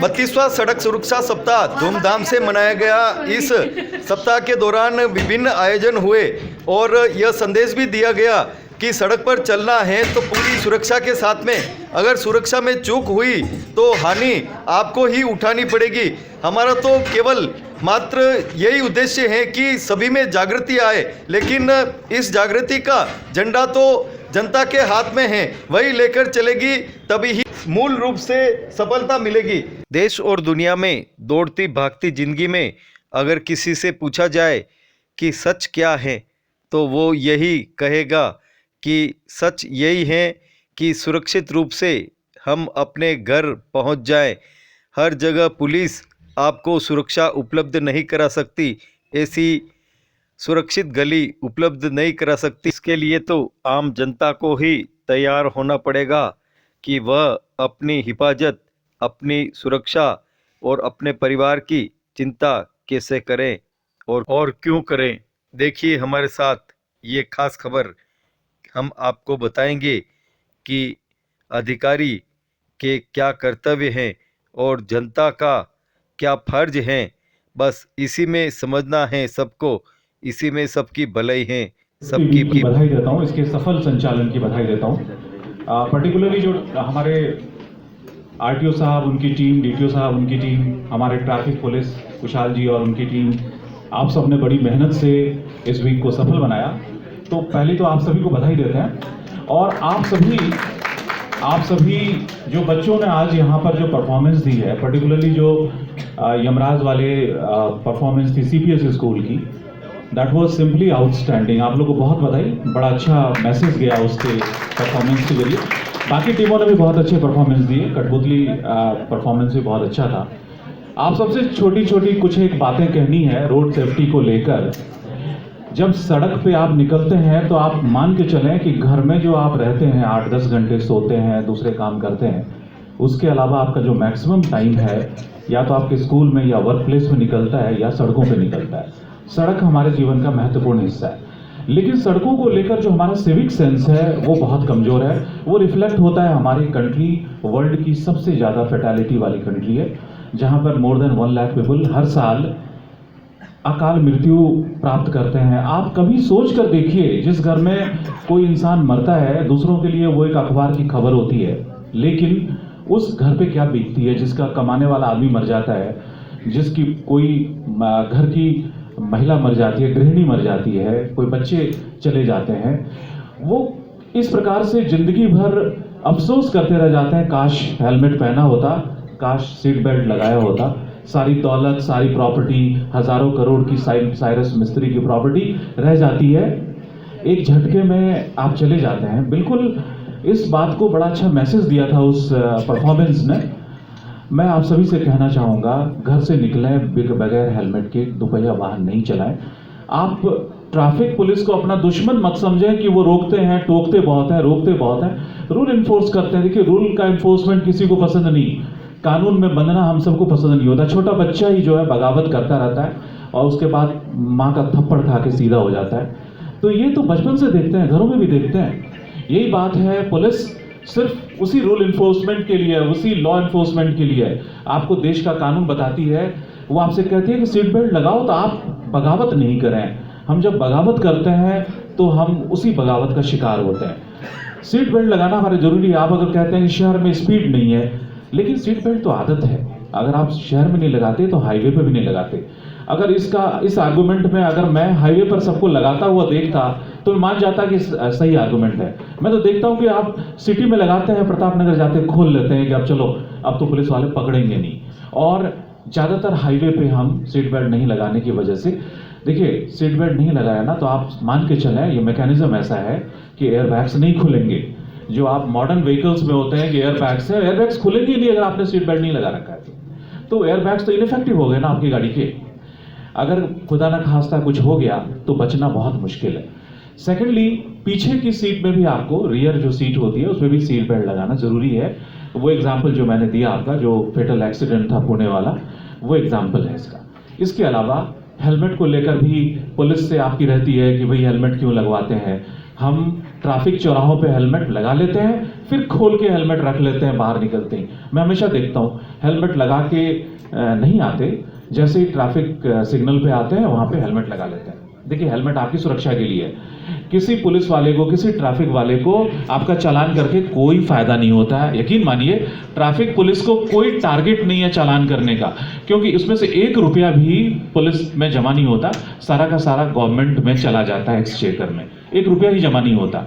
32वां सड़क सुरक्षा सप्ताह धूमधाम से मनाया गया। इस सप्ताह के दौरान विभिन्न आयोजन हुए और यह संदेश भी दिया गया कि सड़क पर चलना है तो पूरी सुरक्षा के साथ में, अगर सुरक्षा में चूक हुई तो हानि आपको ही उठानी पड़ेगी। हमारा तो केवल मात्र यही उद्देश्य है कि सभी में जागृति आए, लेकिन इस जागृति का झंडा तो जनता के हाथ में है, वही लेकर चलेगी तभी ही मूल रूप से सफलता मिलेगी। देश और दुनिया में दौड़ती भागती जिंदगी में अगर किसी से पूछा जाए कि सच क्या है तो वो यही कहेगा कि सच यही है कि सुरक्षित रूप से हम अपने घर पहुंच जाएं। हर जगह पुलिस आपको सुरक्षा उपलब्ध नहीं करा सकती, ऐसी सुरक्षित गली उपलब्ध नहीं करा सकती। इसके लिए तो आम जनता को ही तैयार होना पड़ेगा कि वह अपनी हिफाजत, अपनी सुरक्षा और अपने परिवार की चिंता कैसे करें और क्यों करें। देखिए हमारे साथ ये खास खबर हम आपको बताएंगे कि अधिकारी के क्या कर्तव्य हैं और जनता का क्या फर्ज है। बस इसी में समझना है सबको, इसी में सबकी भलाई है। सबकी बधाई देता हूँ, इसके सफल संचालन की बधाई देता हूँ। पर्टिकुलरली जो हमारे आरटीओ साहब, उनकी टीम, डीटीओ साहब, उनकी टीम, हमारे ट्रैफिक पुलिस कुशाल जी और उनकी टीम, आप सब ने बड़ी मेहनत से इस वीक को सफल बनाया। तो पहले तो आप सभी को बधाई देते हैं। और आप सभी जो बच्चों ने आज यहाँ पर जो परफॉर्मेंस दी है, पर्टिकुलरली जो यमराज वाले परफॉर्मेंस थी सीपीएस स्कूल की, दैट वाज सिंपली आउटस्टैंडिंग। आप लोगों को बहुत बधाई, बड़ा अच्छा मैसेज गया उसके परफॉर्मेंस के जरिए। बाकी टीमों ने भी बहुत अच्छे परफॉर्मेंस दिए, कठपुतली परफॉर्मेंस भी बहुत अच्छा था। आप सबसे छोटी छोटी कुछ एक बातें कहनी है रोड सेफ्टी को लेकर। जब सड़क पे आप निकलते हैं तो आप मान के चलें कि घर में जो आप रहते हैं 8-10 घंटे सोते हैं, दूसरे काम करते हैं, उसके अलावा आपका जो मैक्सिमम टाइम है या तो आपके स्कूल में या वर्क प्लेस में निकलता है या सड़कों पे निकलता है। सड़क हमारे जीवन का महत्वपूर्ण हिस्सा है, लेकिन सड़कों को लेकर जो हमारा सिविक सेंस है वो बहुत कमज़ोर है। वो रिफ्लेक्ट होता है, हमारी कंट्री वर्ल्ड की सबसे ज़्यादा फैटेलिटी वाली कंट्री है, जहाँ पर मोर देन 1 लाख पीपल हर साल अकाल मृत्यु प्राप्त करते हैं। आप कभी सोच कर देखिए, जिस घर में कोई इंसान मरता है दूसरों के लिए वो एक अखबार की खबर होती है, लेकिन उस घर पे क्या बीतती है जिसका कमाने वाला आदमी मर जाता है, जिसकी कोई घर की महिला मर जाती है, गृहिणी मर जाती है, कोई बच्चे चले जाते हैं, वो इस प्रकार से जिंदगी भर अफसोस करते रह जाते हैं, काश हेलमेट पहना होता, काश सीट बेल्ट लगाया होता। सारी दौलत, सारी प्रॉपर्टी, हजारों करोड़ की साइरस मिस्त्री की प्रॉपर्टी रह जाती है, एक झटके में आप चले जाते हैं। बिल्कुल इस बात को बड़ा अच्छा मैसेज दिया था उस परफॉर्मेंस ने। मैं आप सभी से कहना चाहूँगा, घर से निकलें बगैर हेलमेट के, दोपहिया वाहन नहीं चलाएं। आप ट्रैफिक पुलिस को अपना दुश्मन मत समझें कि वो रोकते हैं, टोकते बहुत हैं, रोकते बहुत हैं, रूल इन्फोर्स करते हैं। देखिए रूल का इन्फोर्समेंट किसी को पसंद नहीं, कानून में बंधना हम सबको पसंद नहीं होता। छोटा बच्चा ही जो है बगावत करता रहता है और उसके बाद माँ का थप्पड़ खा के सीधा हो जाता है। तो ये तो बचपन से देखते हैं, घरों में भी देखते हैं। यही बात है, पुलिस सिर्फ उसी रूल इन्फोर्समेंट के लिए, उसी लॉ इन्फोर्समेंट के लिए आपको देश का कानून बताती है। वो आपसे कहती है कि सीट बेल्ट लगाओ, तो आप बगावत नहीं करें। हम जब बगावत करते हैं तो हम उसी बगावत का शिकार होते हैं। सीट बेल्ट लगाना हमारे जरूरी है। आप अगर कहते हैं कि शहर में स्पीड नहीं है, लेकिन सीट बेल्ट तो आदत है। अगर आप शहर में नहीं लगाते तो हाईवे पे भी नहीं लगाते। अगर इस आर्गुमेंट में अगर मैं हाईवे पर सबको लगाता हुआ देखता तो मैं मान जाता कि सही आर्गुमेंट है। मैं तो देखता हूं कि आप सिटी में लगाते हैं, प्रताप नगर जाते खोल लेते हैं कि अब चलो अब तो पुलिस वाले पकड़ेंगे नहीं। और ज़्यादातर हाईवे पे हम सीट बेल्ट नहीं लगाने की वजह से, देखिए सीट बेल्ट नहीं लगाया ना तो आप मान के चलें ये मैकेनिज्म ऐसा है कि एयर बैग्स नहीं खुलेंगे। जो आप मॉडर्न व्हीकल्स में होते हैं कि एयर बैग्स है, एयर बैग्स खुलेंगे नहीं अगर आपने सीट बेल्ट नहीं लगा रखा है। तो एयर बैग्स तो इनइफेक्टिव हो गए ना आपकी गाड़ी के। अगर खुदा ना खास्ता कुछ हो गया तो बचना बहुत मुश्किल है। सेकेंडली, पीछे की सीट में भी आपको, रियर जो सीट होती है उसमें भी सीट बेल्ट लगाना जरूरी है। वो एग्जाम्पल जो मैंने दिया आपका, जो फेटल एक्सीडेंट था पुणे वाला, वो एग्जाम्पल है इसका। इसके अलावा हेलमेट को लेकर भी पुलिस से आपकी रहती है कि भाई हेलमेट क्यों लगवाते हैं। हम ट्रैफिक चौराहों पे हेलमेट लगा लेते हैं, फिर खोल के हेलमेट रख लेते हैं बाहर निकलते ही। मैं हमेशा देखता हूँ हेलमेट लगा के नहीं आते, जैसे ही ट्रैफिक सिग्नल पे आते हैं वहाँ पे हेलमेट लगा लेते हैं। देखिए, हेलमेट आपकी सुरक्षा के लिए है। किसी पुलिस वाले को, किसी ट्रैफिक वाले को आपका चालान करके कोई फायदा नहीं होता है। यकीन मानिए, ट्रैफिक पुलिस को कोई टारगेट नहीं है चालान करने का, क्योंकि इसमें से 1 रुपया भी पुलिस में जमा नहीं होता, सारा का सारा गवर्नमेंट में चला जाता है, एक्सचेकर में 1 रुपया ही जमा नहीं होता।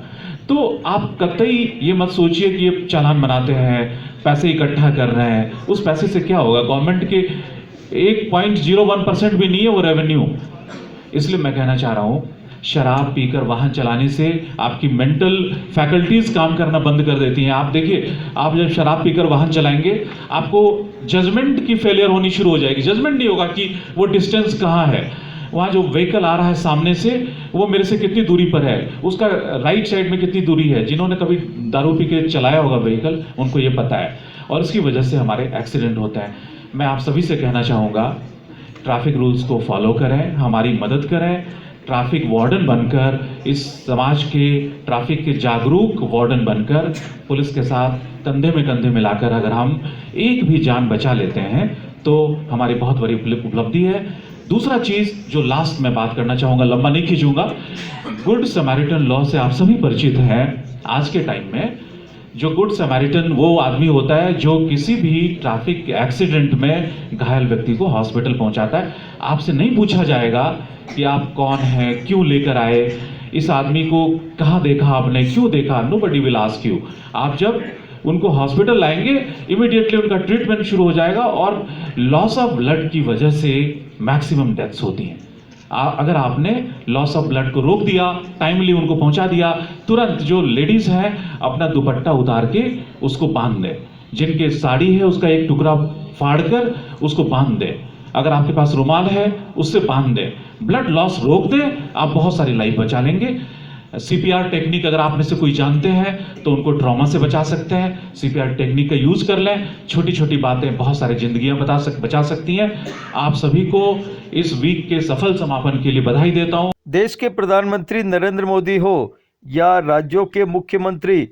तो आप कतई ये मत सोचिए कि ये चालान बनाते हैं, पैसे इकट्ठा कर रहे हैं, उस पैसे से क्या होगा। गवर्नमेंट के 1.01% भी नहीं है वो रेवेन्यू। इसलिए मैं कहना चाह रहा हूं, शराब पीकर वाहन चलाने से आपकी मेंटल फैकल्टीज काम करना बंद कर देती हैं। आप देखिए, आप जब शराब पीकर वाहन चलाएंगे, आपको जजमेंट की फेलियर होनी शुरू हो जाएगी। जजमेंट नहीं होगा कि वो डिस्टेंस कहाँ है, वहाँ जो व्हीकल आ रहा है सामने से वो मेरे से कितनी दूरी पर है, उसका राइट साइड में कितनी दूरी है। जिन्होंने कभी दारू पी के चलाया होगा व्हीकल, उनको ये पता है, और इसकी वजह से हमारे एक्सीडेंट होते हैं। मैं आप सभी से कहना चाहूँगा, ट्रैफिक रूल्स को फॉलो करें, हमारी मदद करें, ट्रैफिक वार्डन बनकर, इस समाज के ट्रैफिक के जागरूक वार्डन बनकर, पुलिस के साथ कंधे में कंधे मिलाकर अगर हम एक भी जान बचा लेते हैं तो हमारी बहुत बड़ी उपलब्धि है। दूसरा चीज़ जो लास्ट में बात करना चाहूँगा, लंबा नहीं खींचूंगा, गुड समैरिटन लॉ से आप सभी परिचित हैं। आज के टाइम में जो गुड समैरिटन वो आदमी होता है जो किसी भी ट्रैफिक एक्सीडेंट में घायल व्यक्ति को हॉस्पिटल पहुंचाता है। आपसे नहीं पूछा जाएगा कि आप कौन हैं, क्यों लेकर आए, इस आदमी को कहाँ देखा आपने, क्यों देखा, नोबडी विल आस्क यू। आप जब उनको हॉस्पिटल लाएंगे, इमीडिएटली उनका ट्रीटमेंट शुरू हो जाएगा, और लॉस ऑफ ब्लड की वजह से मैक्सिमम डेथ्स होती हैं। अगर आपने लॉस ऑफ ब्लड को रोक दिया, टाइमली उनको पहुंचा दिया, तुरंत जो लेडीज हैं अपना दुपट्टा उतार के उसको बांध दें, जिनके साड़ी है उसका एक टुकड़ा फाड़ कर उसको बांध दें, अगर आपके पास रुमाल है उससे बांध दें, ब्लड लॉस रोक दें, आप बहुत सारी लाइफ बचा लेंगे। सीपीआर टेक्निक अगर आप में से कोई जानते हैं तो उनको ट्रॉमा से बचा सकते हैं, सीपीआर टेक्निक का यूज कर लें। छोटी छोटी बातें बहुत सारी जिंदगियां बचा सकती हैं। आप सभी को इस वीक के सफल समापन के लिए बधाई देता हूं। देश के प्रधानमंत्री नरेंद्र मोदी हो या राज्यों के मुख्यमंत्री,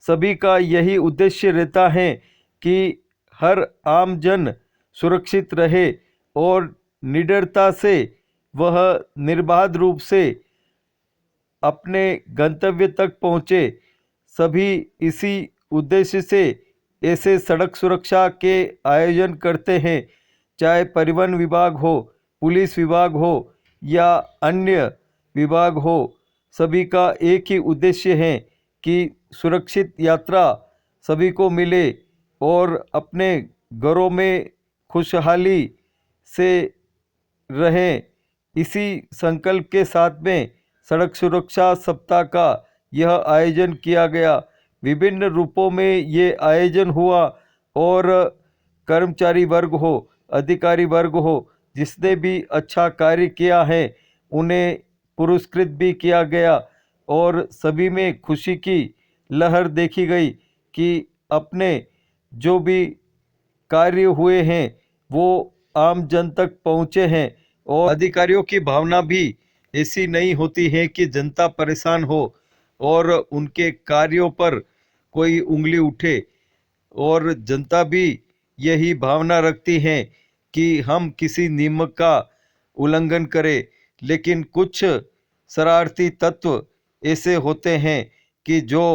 सभी का यही उद्देश्य रहता है कि हर आम जन सुरक्षित रहे और निडरता से वह निर्बाध रूप से अपने गंतव्य तक पहुँचे। सभी इसी उद्देश्य से ऐसे सड़क सुरक्षा के आयोजन करते हैं, चाहे परिवहन विभाग हो, पुलिस विभाग हो या अन्य विभाग हो। सभी का एक ही उद्देश्य है कि सुरक्षित यात्रा सभी को मिले और अपने घरों में खुशहाली से रहें। इसी संकल्प के साथ में सड़क सुरक्षा सप्ताह का यह आयोजन किया गया। विभिन्न रूपों में ये आयोजन हुआ और कर्मचारी वर्ग हो, अधिकारी वर्ग हो, जिसने भी अच्छा कार्य किया है उन्हें पुरस्कृत भी किया गया और सभी में खुशी की लहर देखी गई कि अपने जो भी कार्य हुए हैं वो आम जन तक पहुँचे हैं। और अधिकारियों की भावना भी ऐसी नहीं होती है कि जनता परेशान हो और उनके कार्यों पर कोई उंगली उठे, और जनता भी यही भावना रखती है कि हम किसी नियम का उल्लंघन करें। लेकिन कुछ शरारती तत्व ऐसे होते हैं कि जो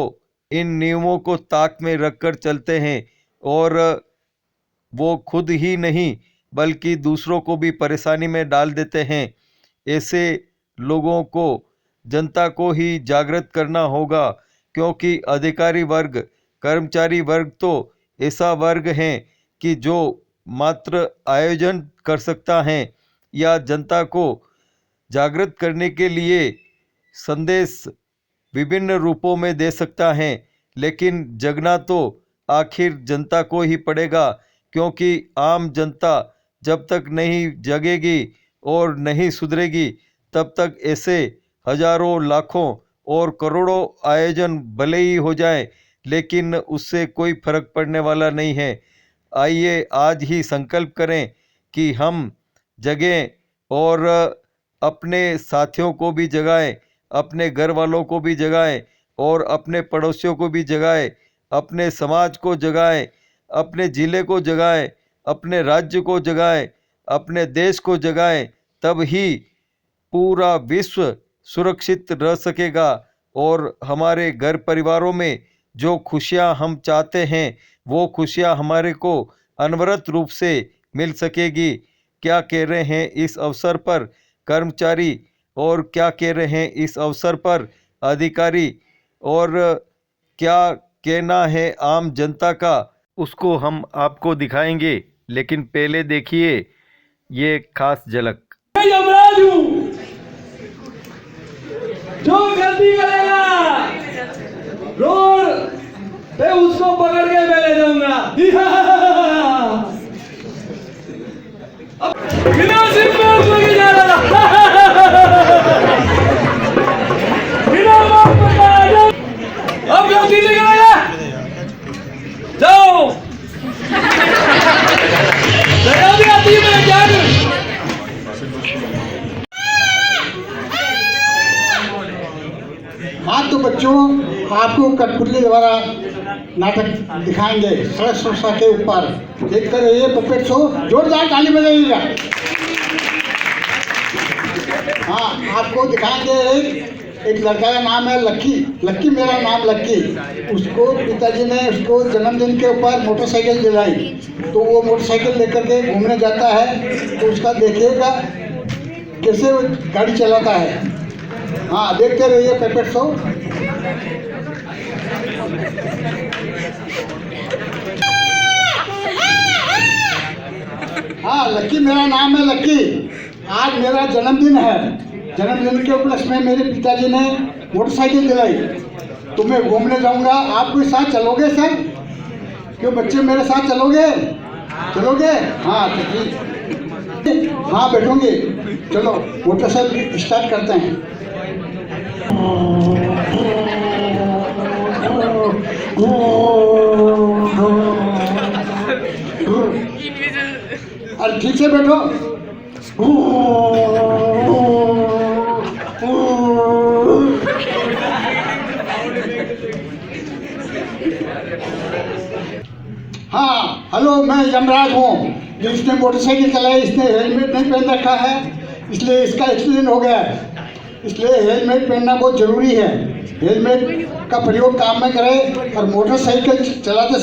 इन नियमों को ताक में रखकर चलते हैं और वो खुद ही नहीं बल्कि दूसरों को भी परेशानी में डाल देते हैं। ऐसे लोगों को जनता को ही जागृत करना होगा, क्योंकि अधिकारी वर्ग, कर्मचारी वर्ग तो ऐसा वर्ग है कि जो मात्र आयोजन कर सकता है या जनता को जागृत करने के लिए संदेश विभिन्न रूपों में दे सकता है, लेकिन जगना तो आखिर जनता को ही पड़ेगा, क्योंकि आम जनता जब तक नहीं जगेगी और नहीं सुधरेगी तब तक ऐसे हजारों, लाखों और करोड़ों आयोजन भले ही हो जाए, लेकिन उससे कोई फर्क पड़ने वाला नहीं है। आइए आज ही संकल्प करें कि हम जगें और अपने साथियों को भी जगाएं, अपने घर वालों को भी जगाएं और अपने पड़ोसियों को भी जगाएं, अपने समाज को जगाएं, अपने ज़िले को जगाएं, अपने राज्य को जगाएं, अपने देश को जगाएं। तब ही पूरा विश्व सुरक्षित रह सकेगा और हमारे घर परिवारों में जो खुशियां हम चाहते हैं वो खुशियां हमारे को अनवरत रूप से मिल सकेगी। क्या कह रहे हैं इस अवसर पर कर्मचारी और क्या कह रहे हैं इस अवसर पर अधिकारी और क्या कहना है आम जनता का, उसको हम आपको दिखाएंगे। लेकिन पहले देखिए ये खास झलक। मैं यमराज हूँ, जो गलती करेगा रोड पे उसको पकड़ के मैं ले जाऊंगा। बिना सिर पे लेके जा रहा बिना बात बताया। अब गलती नहीं करेगा, जाओ लगा भी आती है, मैं क्या करूं? हाँ तो बच्चों, आपको कठपुतली द्वारा नाटक दिखाएंगे सड़क सुरक्षा के ऊपर। देखकर ये पपेट शो जोरदार ताली बजाइएगा। हाँ, आपको दिखाएंगे एक लड़का का नाम है लक्की। लक्की मेरा नाम लक्की। उसको पिताजी ने उसको जन्मदिन के ऊपर मोटरसाइकिल दिलाई, तो वो मोटरसाइकिल लेकर के घूमने जाता है। तो उसका देखिएगा कैसे वो गाड़ी चलाता है। हाँ, देखते रहिए पेपेट शो। हाँ, लक्की मेरा नाम है लक्की। आज मेरा जन्मदिन है। जन्मदिन के उपलक्ष्य में मेरे पिताजी ने मोटरसाइकिल दिलाई, तो मैं घूमने जाऊंगा। आप कोई साथ चलोगे सर? क्यों बच्चे मेरे साथ चलोगे? चलोगे? हाँ तो ठीक। हाँ बैठोगे। चलो मोटरसाइकिल स्टार्ट करते हैं। अरे ठीक से बैठो। हाँ हेलो, मैं यमराज हूँ। जिसने मोटरसाइकिल चलाई इसने हेलमेट नहीं पहन रखा है, इसलिए इसका एक्सीडेंट हो गया है। इसलिए हेलमेट पहनना बहुत ज़रूरी है। हेलमेट का प्रयोग काम में करें और मोटरसाइकिल चलाते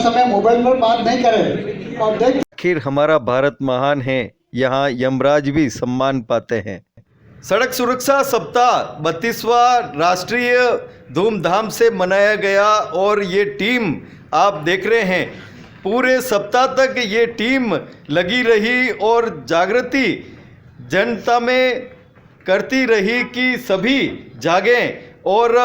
समय मोबाइल पर बात नहीं करें। और देख, आखिर हमारा भारत महान है, यहाँ यमराज भी सम्मान पाते हैं। सड़क सुरक्षा सप्ताह 32वां राष्ट्रीय धूमधाम से मनाया गया और ये टीम आप देख रहे हैं पूरे सप्ताह तक ये टीम लगी रही और जागृति जनता में करती रही कि सभी जागें और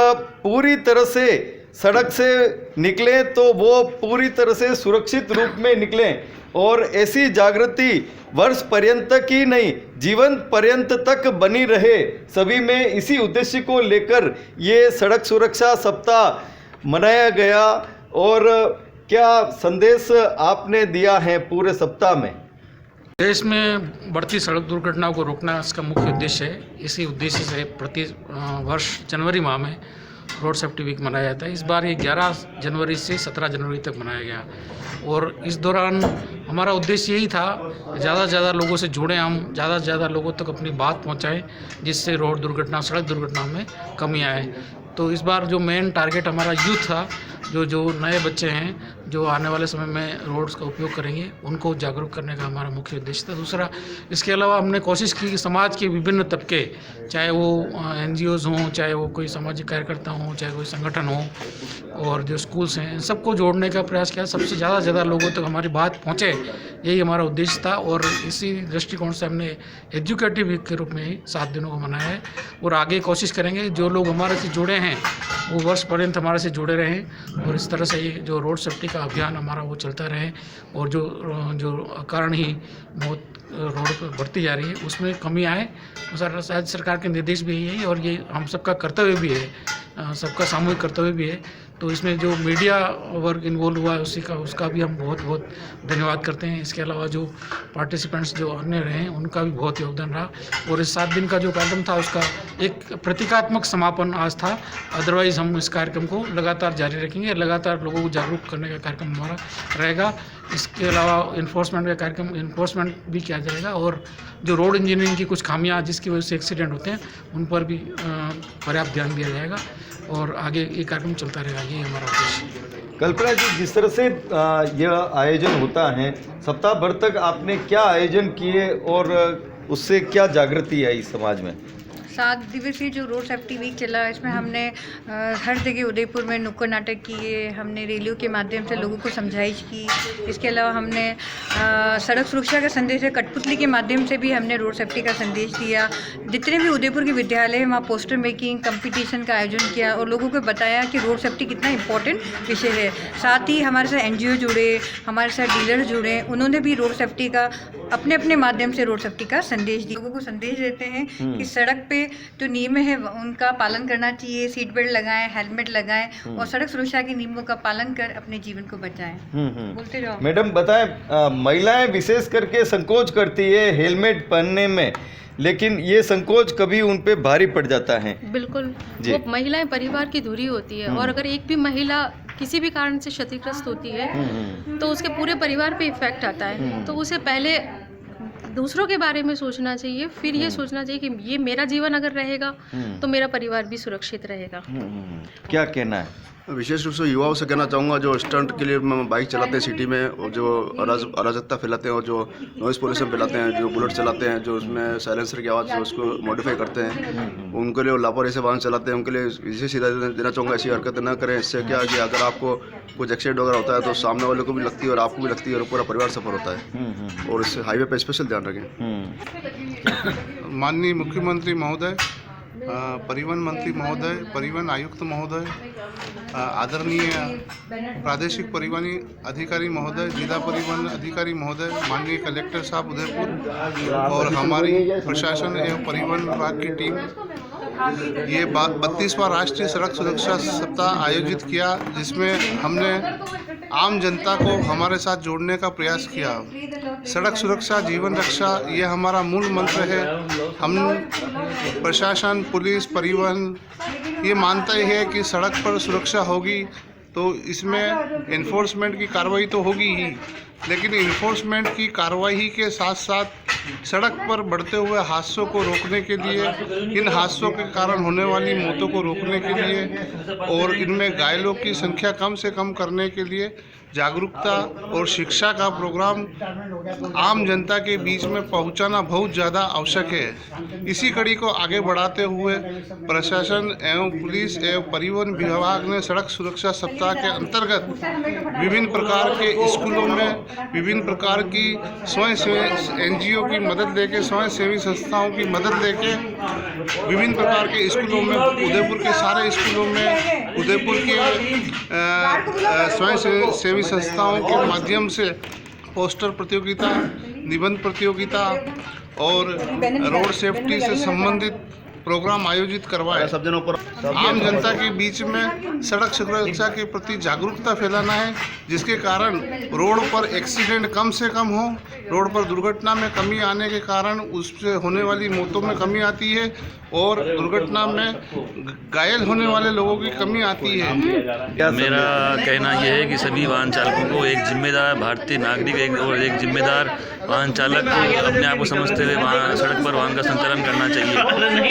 पूरी तरह से सड़क से निकलें तो वो पूरी तरह से सुरक्षित रूप में निकलें। और ऐसी जागृति वर्ष पर्यंत की नहीं, जीवन पर्यंत तक बनी रहे सभी में। इसी उद्देश्य को लेकर ये सड़क सुरक्षा सप्ताह मनाया गया। और क्या संदेश आपने दिया है पूरे सप्ताह में? देश में बढ़ती सड़क दुर्घटनाओं को रोकना इसका मुख्य उद्देश्य है। इसी उद्देश्य से प्रति वर्ष जनवरी माह में रोड सेफ्टी वीक मनाया जाता है। इस बार ये 11 जनवरी से 17 जनवरी तक मनाया गया और इस दौरान हमारा उद्देश्य यही था ज़्यादा से ज़्यादा लोगों से जुड़ें, हम ज़्यादा से ज़्यादा लोगों तक अपनी बात पहुंचाएं, जिससे रोड दुर्घटना, सड़क दुर्घटनाओं में कमी आए। तो इस बार जो मेन टारगेट हमारा यूथ था, जो नए बच्चे हैं जो आने वाले समय में रोड्स का उपयोग करेंगे, उनको जागरूक करने का हमारा मुख्य उद्देश्य था। दूसरा, इसके अलावा हमने कोशिश की कि समाज के विभिन्न तबके, चाहे वो NGOs हों, चाहे वो कोई सामाजिक कार्यकर्ता हों, चाहे कोई संगठन हो, और जो स्कूल्स हैं, सबको जोड़ने का प्रयास किया। सबसे ज़्यादा लोगों तक हमारी बात पहुँचे, यही हमारा उद्देश्य था। और इसी दृष्टिकोण से हमने एजुकेटिव वीक के रूप में ही 7 दिनों को मनाया है और आगे कोशिश करेंगे जो लोग हमारे से जुड़े हैं वो वर्ष पर्यंत हमारे से जुड़े रहें और इस तरह से ये जो रोड सेफ्टी का अभियान हमारा वो चलता रहे और जो कारण ही मौत रोड पर बढ़ती जा रही है उसमें कमी आए। शायद सरकार के निर्देश भी यही है और ये हम सबका कर्तव्य भी है, सबका सामूहिक कर्तव्य भी है। तो इसमें जो मीडिया वर्क इन्वॉल्व हुआ है उसका भी हम बहुत बहुत धन्यवाद करते हैं। इसके अलावा जो पार्टिसिपेंट्स जो अन्य रहे उनका भी बहुत योगदान रहा। और इस 7 दिन का जो कार्यक्रम था उसका एक प्रतीकात्मक समापन आज था। अदरवाइज़ हम इस कार्यक्रम को लगातार जारी रखेंगे, लगातार लोगों को जागरूक करने का कार्यक्रम हमारा रहेगा। इसके अलावा इन्फोर्समेंट का कार्यक्रम इन्फोर्समेंट भी किया जाएगा और जो रोड इंजीनियरिंग की कुछ खामियां जिसकी वजह से एक्सीडेंट होते हैं उन पर भी पर्याप्त ध्यान दिया जाएगा और आगे ये कार्यक्रम चलता रहेगा, ये हमारा उद्देश्य। कल्पना जी, जिस तरह से यह आयोजन होता है, सप्ताह भर तक आपने क्या आयोजन किए और उससे क्या जागृति आई समाज में? 7 दिवसीय जो रोड सेफ्टी वीक चला, इसमें हमने हर जगह उदयपुर में नुक्कड़ नाटक किए, हमने रैलियों के माध्यम से लोगों को समझाइश की। इसके अलावा हमने सड़क सुरक्षा का संदेश है, कठपुतली के माध्यम से भी हमने रोड सेफ्टी का संदेश दिया। जितने भी उदयपुर के विद्यालय हैं वहाँ पोस्टर मेकिंग कंपटीशन का आयोजन किया और लोगों को बताया कि रोड सेफ्टी कितना इंपॉर्टेंट विषय है। साथ ही हमारे साथ NGO जुड़े, हमारे साथ डीलर जुड़े, उन्होंने भी रोड सेफ्टी का अपने अपने माध्यम से रोड सेफ्टी का संदेश दिया। लोगों को संदेश देते हैं कि सड़क पे जो नियम है उनका पालन करना चाहिए, सीट बेल्ट लगाएं, हेलमेट लगाएं और सड़क सुरक्षा के नियमों का पालन कर अपने जीवन को बचाएं। बोलते जाओ। मैडम बताएं, महिलाएं विशेष करके संकोच करती है हेलमेट पहनने में, लेकिन ये संकोच कभी उन पे भारी पड़ जाता है। बिल्कुल, वो महिलाएं परिवार की धुरी होती है और अगर एक भी महिला किसी भी कारण से क्षतिग्रस्त होती है तो उसके पूरे परिवार पे इफेक्ट आता है। तो उसे पहले दूसरों के बारे में सोचना चाहिए, फिर ये सोचना चाहिए कि ये मेरा जीवन अगर रहेगा तो मेरा परिवार भी सुरक्षित रहेगा। क्या कहना है? विशेष रूप से युवाओं से कहना चाहूँगा जो स्टंट के लिए बाइक चलाते हैं सिटी में और जो अराजकता फैलाते हैं और जो नॉइज़ पोल्यूशन फैलाते हैं, जो बुलेट चलाते हैं, जो उसमें साइलेंसर की आवाज़ उसको मॉडिफाई करते हैं, उनके लिए लापरवाही से वाहन चलाते हैं, उनके लिए विशेष हिदायत देना चाहूँगा ऐसी हरकतें ना करें। इससे क्या कि अगर आपको कुछ एक्सीडेंट वगैरह होता है तो सामने वाले को भी लगती है और आपको भी लगती है और पूरा परिवार सफर होता है। और इससे हाईवे पर स्पेशल ध्यान रखें। माननीय मुख्यमंत्री महोदय, परिवहन मंत्री महोदय, परिवहन आयुक्त महोदय, आदरणीय प्रादेशिक परिवहन अधिकारी महोदय, जिला परिवहन अधिकारी महोदय, माननीय कलेक्टर साहब उदयपुर और हमारी प्रशासन एवं परिवहन विभाग की टीम, ये 32वां राष्ट्रीय सड़क सुरक्षा सप्ताह आयोजित किया, जिसमें हमने आम जनता को हमारे साथ जोड़ने का प्रयास किया। सड़क सुरक्षा जीवन रक्षा ये हमारा मूल मंत्र है। हम प्रशासन, पुलिस, परिवहन ये मानता ही है कि सड़क पर सुरक्षा होगी तो इसमें इन्फोर्समेंट की कार्रवाई तो होगी ही, लेकिन इन्फोर्समेंट की कार्रवाई के साथ साथ सड़क पर बढ़ते हुए हादसों को रोकने के लिए, इन हादसों के कारण होने वाली मौतों को रोकने के लिए और इनमें घायलों की संख्या कम से कम करने के लिए जागरूकता और शिक्षा का प्रोग्राम आम जनता के बीच में पहुंचाना बहुत ज़्यादा आवश्यक है। इसी कड़ी को आगे बढ़ाते हुए प्रशासन एवं पुलिस एवं परिवहन विभाग ने सड़क सुरक्षा सप्ताह के अंतर्गत विभिन्न प्रकार के स्कूलों में विभिन्न प्रकार की स्वयंसेवी NGO की मदद लेके, स्वयंसेवी संस्थाओं की मदद लेके विभिन्न प्रकार के स्कूलों में, उदयपुर के सारे स्कूलों में, उदयपुर के स्वयंसेवी संस्थाओं के माध्यम से पोस्टर प्रतियोगिता, निबंध प्रतियोगिता और रोड सेफ्टी से संबंधित प्रोग्राम आयोजित करवाए। सब जनों पर आम जनता के बीच में सड़क सुरक्षा के प्रति जागरूकता फैलाना है, जिसके कारण रोड पर एक्सीडेंट कम से कम हो, रोड पर दुर्घटना में कमी आने के कारण उससे होने वाली मौतों में कमी आती है और दुर्घटना में घायल होने वाले लोगों की कमी आती है। मेरा कहना यह है कि सभी वाहन चालकों को एक जिम्मेदार भारतीय नागरिक और एक जिम्मेदार वाहन चालक अपने आप को समझते हुए वहाँ सड़क पर वाहन का संचालन करना चाहिए।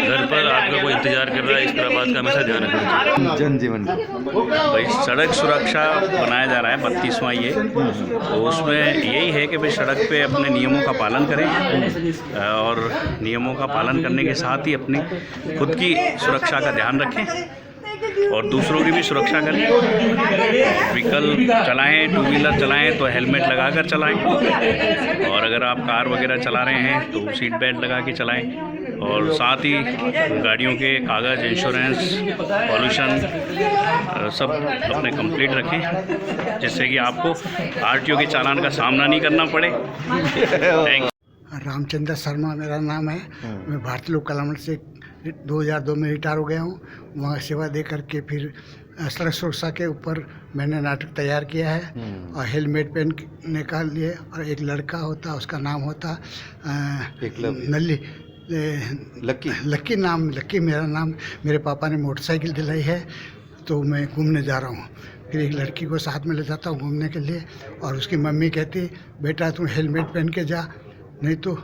घर पर आपका कोई इंतजार कर रहा है, इस बात का हमेशा ध्यान रखना चाहिए। जनजीवन भाई सड़क सुरक्षा बनाया जा रहा है 32वां ये, तो उसमें यही है कि भाई सड़क पे अपने नियमों का पालन करें और नियमों का पालन करने के साथ ही अपनी खुद की सुरक्षा का ध्यान रखें और दूसरों की भी सुरक्षा करें। व्हीकल चलाएं, 2 व्हीलर चलाएं तो हेलमेट लगाकर चलाएं और अगर आप कार वगैरह चला रहे हैं तो सीट बेल्ट लगा के चलाएं और साथ ही गाड़ियों के कागज़, इंश्योरेंस, पॉल्यूशन सब अपने कंप्लीट रखें, जिससे कि आपको RTO के चालान का सामना नहीं करना पड़े। थैंक। रामचंद्र शर्मा मेरा नाम है। मैं भारतीय लोक कला मंच से 2002 में रिटायर हो गया हूँ। वहाँ सेवा दे करके फिर सड़क सुरक्षा के ऊपर मैंने नाटक तैयार किया है और हेलमेट पहनने का लिए, और एक लड़का होता उसका नाम होता नल्ली लक्की नाम, लक्की मेरा नाम। मेरे पापा ने मोटरसाइकिल दिलाई है तो मैं घूमने जा रहा हूँ। फिर एक लड़की को साथ में ले जाता हूँ घूमने के लिए, और उसकी मम्मी कहती बेटा तुम हेलमेट पहन के जा, नहीं तो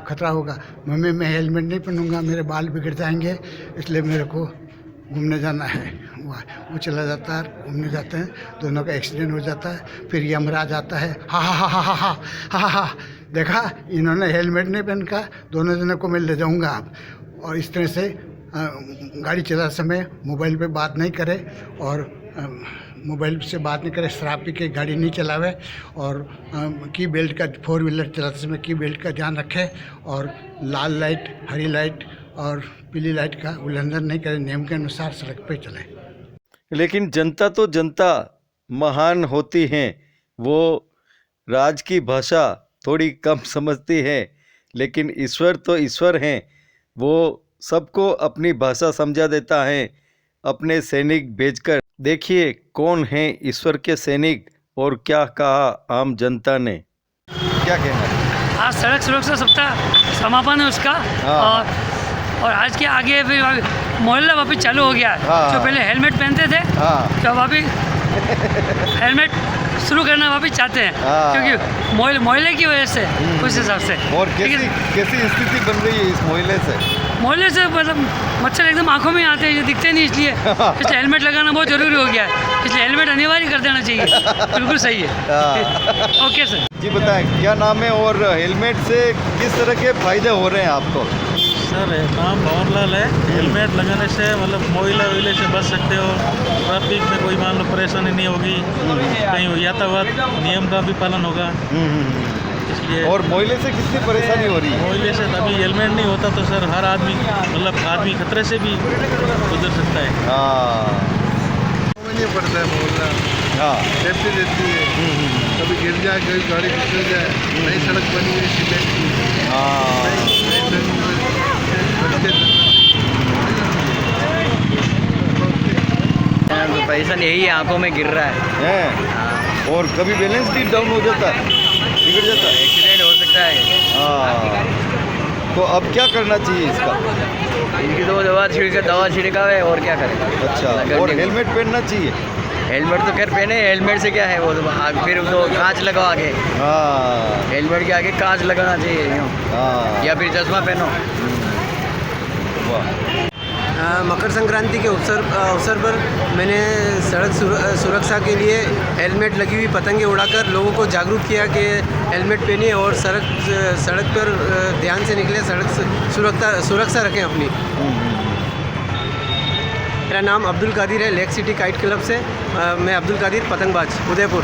खतरा होगा। मम्मी मैं हेलमेट नहीं पहनूंगा, मेरे बाल बिगड़ जाएंगे, इसलिए मेरे को घूमने जाना है। वो चला जाता है, घूमने जाते हैं, दोनों का एक्सीडेंट हो जाता है। फिर यमराज आता है, हा हा हा हा हा हा हा हा, देखा इन्होंने हेलमेट नहीं पहन का, दोनों जनों को मैं ले जाऊंगा आप। और इस तरह से गाड़ी चलाते समय मोबाइल पे बात नहीं करे, और मोबाइल से बात नहीं करे, शराब पी के गाड़ी नहीं चलावे, और की बेल्ट का 4 व्हीलर चलाते समय की बेल्ट का ध्यान रखे, और लाल लाइट, हरी लाइट और पीली लाइट का उल्लंघन नहीं करें, नियम के अनुसार सड़क पे चलें। लेकिन जनता तो जनता महान होती हैं, वो राज की भाषा थोड़ी कम समझती है, लेकिन ईश्वर तो ईश्वर हैं, वो सबको अपनी भाषा समझा देता है अपने सैनिक भेजकर। देखिए कौन है ईश्वर के सैनिक और क्या कहा आम जनता ने। क्या कहना है? आज सड़क सुरक्षा सप्ताह समापन है उसका, और आज के आगे भी मोहल्ला वापस चालू हो गया है। जो पहले हेलमेट पहनते थे तो वापस हेलमेट शुरू करना वापस चाहते हैं, क्योंकि मोहल्ले की वजह से उस हिसाब से। और कैसी स्थिति बन रही है इस मोहल्ले से मतलब मच्छर एकदम आंखों में आते हैं, ये दिखते नहीं, इसलिए हेलमेट लगाना बहुत ज़रूरी हो गया है, इसलिए हेलमेट अनिवार्य कर देना चाहिए। बिल्कुल सही है। ओके सर जी बताएं क्या नाम है और हेलमेट से किस तरह के फायदे हो रहे हैं आपको? सर नाम भंवरलाल है। हेलमेट लगाने से मतलब मोहल्ले से बच सकते हो, ट्रैफिक में कोई मान लो परेशानी नहीं होगी, कहीं यातायात नियम का भी पालन होगा, इसलिए। और मोहल्ले से कितनी परेशानी हो रही है? मोहल्ले से अभी हेलमेट नहीं होता तो सर हर आदमी मतलब आदमी खतरे से भी गुजर सकता है। नहीं पड़ता है मोहल्ला, सेफ्टी देती है, कभी गिर जाए, कभी गाड़ी फिसल जाए, नई सड़क बनी हुई सीमेंट की, तो परेशान यही है, आंखों में गिर रहा है। और कभी बैलेंस भी डाउन हो जाता है, बिगड़ जाता है, एक्सीडेंट हो सकता है। तो अब क्या करना चाहिए इसका? इनकी तो दवा छिड़काव है, और क्या करें। अच्छा, और हेलमेट पहनना चाहिए। हेलमेट तो खैर पहने, हेलमेट से क्या है, वो तो फिर तो कांच लगाओ आगे, हेलमेट के आगे कांच लगाना चाहिए, या फिर चश्मा पहनो। मकर संक्रांति के अवसर पर मैंने सड़क सुरक्षा के लिए हेलमेट लगी हुई पतंगे उड़ाकर लोगों को जागरूक किया कि हेलमेट पहनिए और सड़क पर ध्यान से निकले, सड़क सुरक्षा रखें अपनी। मेरा नाम अब्दुल कादिर है, लेक सिटी काइट क्लब से। मैं अब्दुल कादिर, पतंगबाज, उदयपुर।